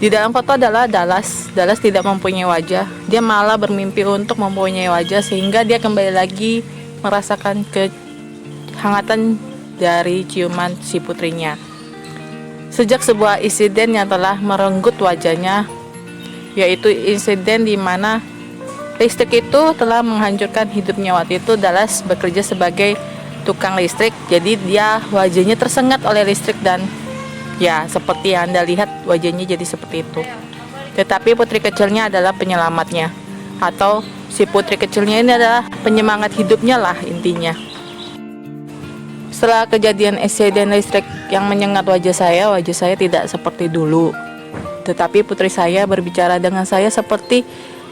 Di dalam foto adalah Dallas. Dallas tidak mempunyai wajah. Dia malah bermimpi untuk mempunyai wajah sehingga dia kembali lagi merasakan kehangatan dari ciuman si putrinya. Sejak sebuah insiden yang telah merenggut wajahnya, yaitu insiden di mana listrik itu telah menghancurkan hidupnya. Waktu itu Dallas bekerja sebagai tukang listrik, jadi dia wajahnya tersengat oleh listrik dan ya, seperti yang Anda lihat wajahnya jadi seperti itu. Tetapi putri kecilnya adalah penyelamatnya, atau si putri kecilnya ini adalah penyemangat hidupnya lah intinya. Setelah kejadian insiden listrik yang menyengat wajah saya tidak seperti dulu. Tetapi putri saya berbicara dengan saya seperti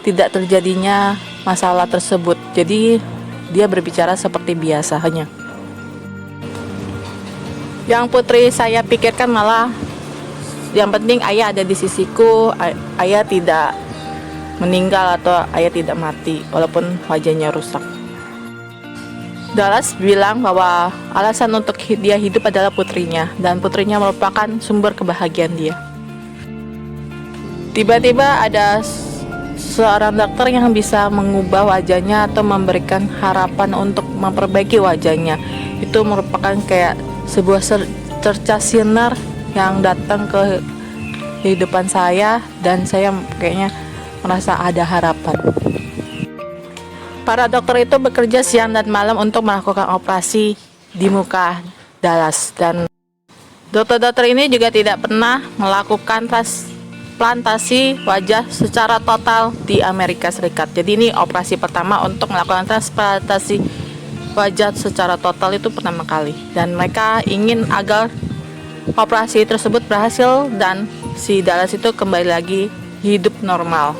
tidak terjadinya masalah tersebut. Jadi dia berbicara seperti biasanya. Yang putri saya pikirkan malah yang penting ayah ada di sisiku, ayah tidak meninggal atau ayah tidak mati walaupun wajahnya rusak. Dallas bilang bahwa alasan untuk dia hidup adalah putrinya, dan putrinya merupakan sumber kebahagiaan dia. Tiba-tiba ada seorang dokter yang bisa mengubah wajahnya atau memberikan harapan untuk memperbaiki wajahnya. Itu merupakan kayak sebuah cerca sinar yang datang ke kehidupan saya, dan saya kayaknya merasa ada harapan. Para dokter itu bekerja siang dan malam untuk melakukan operasi di muka Dallas, dan dokter-dokter ini juga tidak pernah melakukan transplantasi wajah secara total di Amerika Serikat. Jadi ini operasi pertama untuk melakukan transplantasi wajah secara total, itu pertama kali, dan mereka ingin agar operasi tersebut berhasil dan si Dallas itu kembali lagi hidup normal.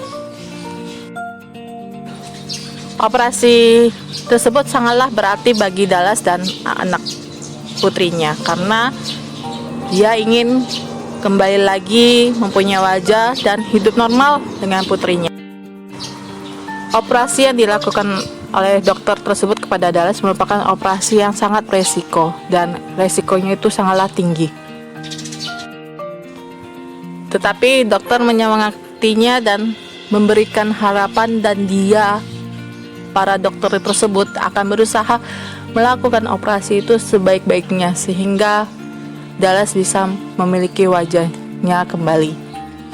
Operasi tersebut sangatlah berarti bagi Dallas dan anak putrinya, karena dia ingin kembali lagi mempunyai wajah dan hidup normal dengan putrinya. Operasi yang dilakukan oleh dokter tersebut kepada Dallas merupakan operasi yang sangat resiko, dan resikonya itu sangatlah tinggi. Tetapi dokter menyemangatinya dan memberikan harapan, dan para dokter tersebut akan berusaha melakukan operasi itu sebaik-baiknya sehingga Dallas bisa memiliki wajahnya kembali.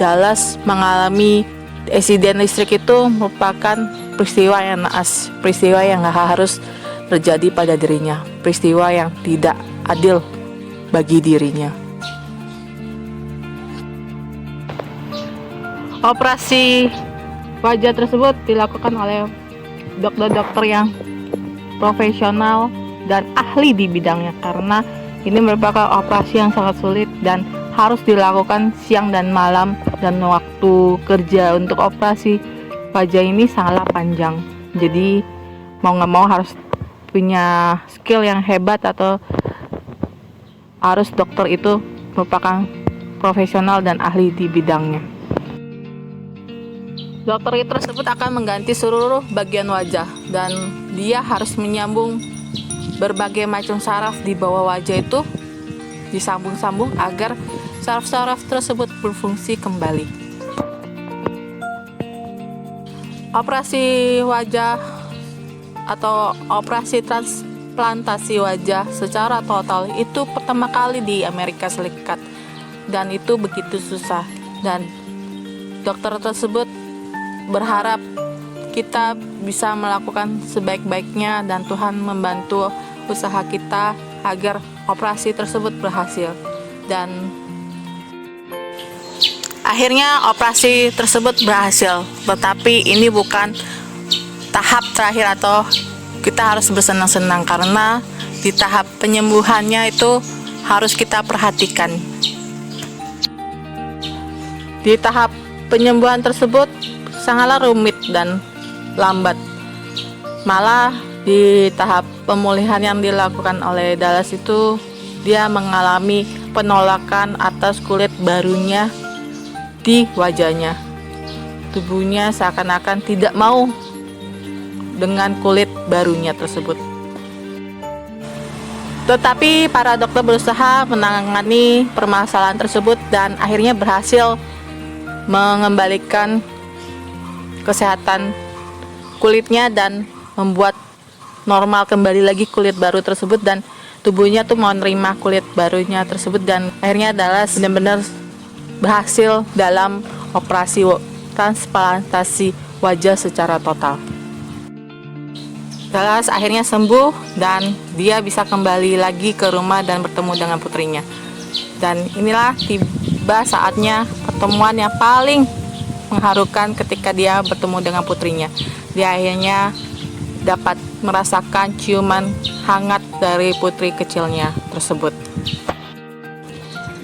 Dallas mengalami insiden listrik itu merupakan peristiwa yang naas, peristiwa yang harus terjadi pada dirinya, peristiwa yang tidak adil bagi dirinya. Operasi wajah tersebut dilakukan oleh dokter-dokter yang profesional dan ahli di bidangnya, karena ini merupakan operasi yang sangat sulit dan harus dilakukan siang dan malam, dan waktu kerja untuk operasi wajah ini sangatlah panjang. Jadi mau nggak mau harus punya skill yang hebat, atau harus dokter itu merupakan profesional dan ahli di bidangnya. Dokter tersebut akan mengganti seluruh bagian wajah, dan dia harus menyambung berbagai macam saraf di bawah wajah itu, disambung-sambung agar saraf-saraf tersebut berfungsi kembali. Operasi wajah atau operasi transplantasi wajah secara total itu pertama kali di Amerika Serikat, dan itu begitu susah, dan dokter tersebut berharap kita bisa melakukan sebaik-baiknya dan Tuhan membantu usaha kita agar operasi tersebut berhasil. Dan akhirnya operasi tersebut berhasil, tetapi ini bukan tahap terakhir atau kita harus bersenang-senang, karena di tahap penyembuhannya itu harus kita perhatikan. Di tahap penyembuhan tersebut sangatlah rumit dan lambat. Malah di tahap pemulihan yang dilakukan oleh Dallas itu, dia mengalami penolakan atas kulit barunya di wajahnya. Tubuhnya seakan-akan tidak mau dengan kulit barunya tersebut. Tetapi para dokter berusaha menangani permasalahan tersebut dan akhirnya berhasil mengembalikan kesehatan kulitnya dan membuat normal kembali lagi kulit baru tersebut, dan tubuhnya tuh mau nerima kulit barunya tersebut, dan akhirnya Dallas benar-benar berhasil dalam operasi transplantasi wajah secara total. Dallas akhirnya sembuh dan dia bisa kembali lagi ke rumah dan bertemu dengan putrinya. Dan inilah tiba saatnya pertemuan yang paling mengharukan ketika dia bertemu dengan putrinya. Dia akhirnya dapat merasakan ciuman hangat dari putri kecilnya tersebut.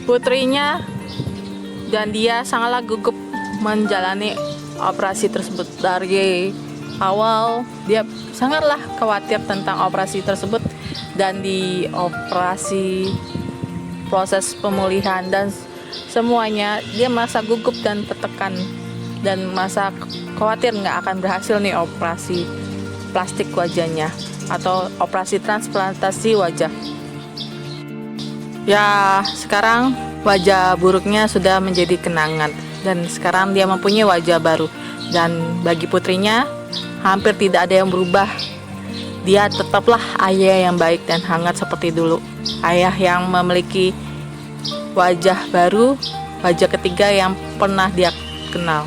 Putrinya dan dia sangatlah gugup menjalani operasi tersebut. Dari awal dia sangatlah khawatir tentang operasi tersebut, dan di operasi proses pemulihan dan semuanya dia merasa gugup dan tertekan dan merasa khawatir nggak akan berhasil nih operasi plastik wajahnya atau operasi transplantasi wajah. Ya, sekarang wajah buruknya sudah menjadi kenangan dan sekarang dia mempunyai wajah baru, dan bagi putrinya hampir tidak ada yang berubah. Dia tetaplah ayah yang baik dan hangat seperti dulu. Ayah yang memiliki wajah baru, wajah ketiga yang pernah dia kenal.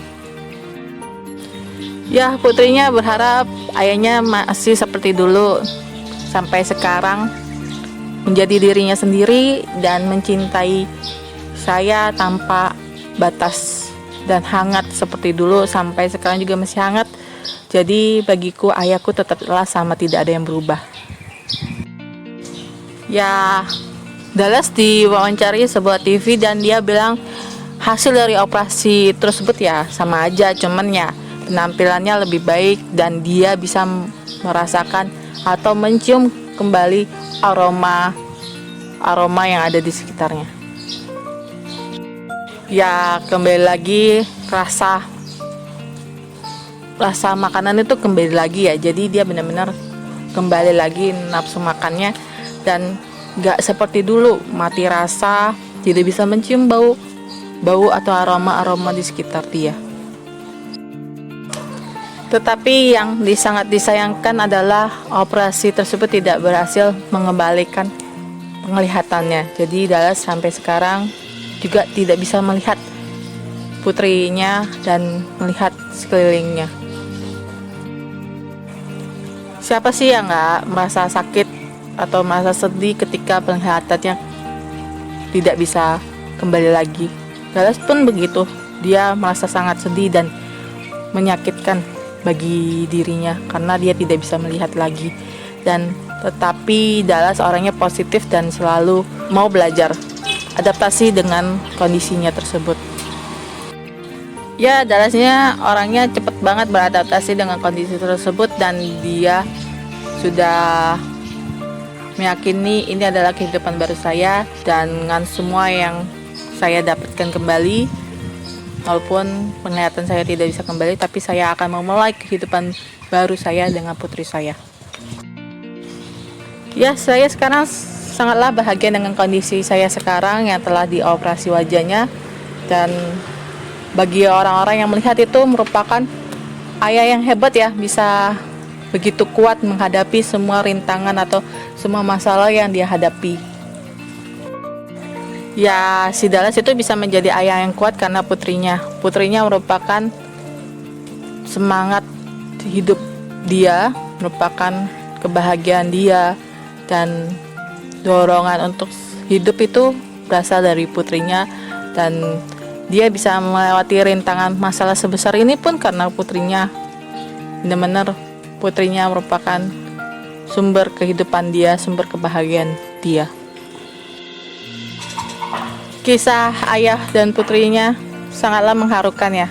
Ya, putrinya berharap ayahnya masih seperti dulu sampai sekarang, menjadi dirinya sendiri dan mencintai saya tanpa batas dan hangat seperti dulu. Sampai sekarang juga masih hangat. Jadi bagiku ayahku tetaplah sama, tidak ada yang berubah. Ya, Dallas diwawancari sebuah TV dan dia bilang hasil dari operasi tersebut ya sama aja, cuman ya penampilannya lebih baik dan dia bisa merasakan atau mencium kembali aroma yang ada di sekitarnya. Ya, kembali lagi rasa makanan itu kembali lagi ya. Jadi dia benar-benar kembali lagi nafsu makannya dan gak seperti dulu mati rasa, tidak bisa mencium bau atau aroma di sekitar dia. Tetapi yang sangat disayangkan adalah operasi tersebut tidak berhasil mengembalikan penglihatannya. Jadi Dallas sampai sekarang juga tidak bisa melihat putrinya dan melihat sekelilingnya. Siapa sih yang gak merasa sakit atau merasa sedih ketika penglihatannya tidak bisa kembali lagi? Dallas pun begitu. Dia merasa sangat sedih dan menyakitkan bagi dirinya karena dia tidak bisa melihat lagi. Dan tetapi Dallas orangnya positif dan selalu mau belajar adaptasi dengan kondisinya tersebut. Ya, Dallasnya orangnya cepat banget beradaptasi dengan kondisi tersebut dan dia sudah meyakini ini adalah kehidupan baru saya, dan dengan semua yang saya dapatkan kembali, walaupun penglihatan saya tidak bisa kembali, tapi saya akan memulai kehidupan baru saya dengan putri saya. Ya, saya sekarang sangatlah bahagia dengan kondisi saya sekarang yang telah dioperasi wajahnya, dan bagi orang-orang yang melihat itu merupakan ayah yang hebat ya, bisa begitu kuat menghadapi semua rintangan atau semua masalah yang dia hadapi. Ya, si Dallas itu bisa menjadi ayah yang kuat karena putrinya merupakan semangat hidup dia, merupakan kebahagiaan dia, dan dorongan untuk hidup itu berasal dari putrinya, dan dia bisa melewati rintangan masalah sebesar ini pun karena putrinya. Benar-benar putrinya merupakan sumber kehidupan dia, sumber kebahagiaan dia. Kisah ayah dan putrinya sangatlah mengharukan ya.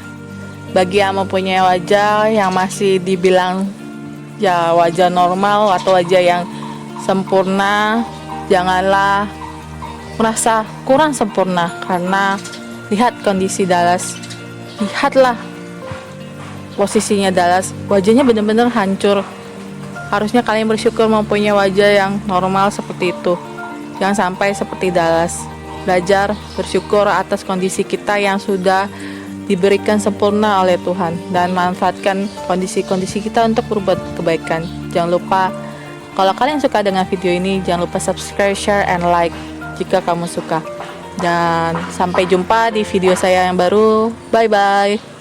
Bagi yang mempunyai wajah yang masih dibilang ya wajah normal atau wajah yang sempurna, janganlah merasa kurang sempurna karena lihat kondisi Dallas. Lihatlah posisinya Dallas, wajahnya benar-benar hancur. Harusnya kalian bersyukur mempunyai wajah yang normal seperti itu. Jangan sampai seperti Dallas. Belajar bersyukur atas kondisi kita yang sudah diberikan sempurna oleh Tuhan, dan manfaatkan kondisi-kondisi kita untuk berbuat kebaikan. Jangan lupa, kalau kalian suka dengan video ini, jangan lupa subscribe, share, and like jika kamu suka. Dan sampai jumpa di video saya yang baru. Bye bye.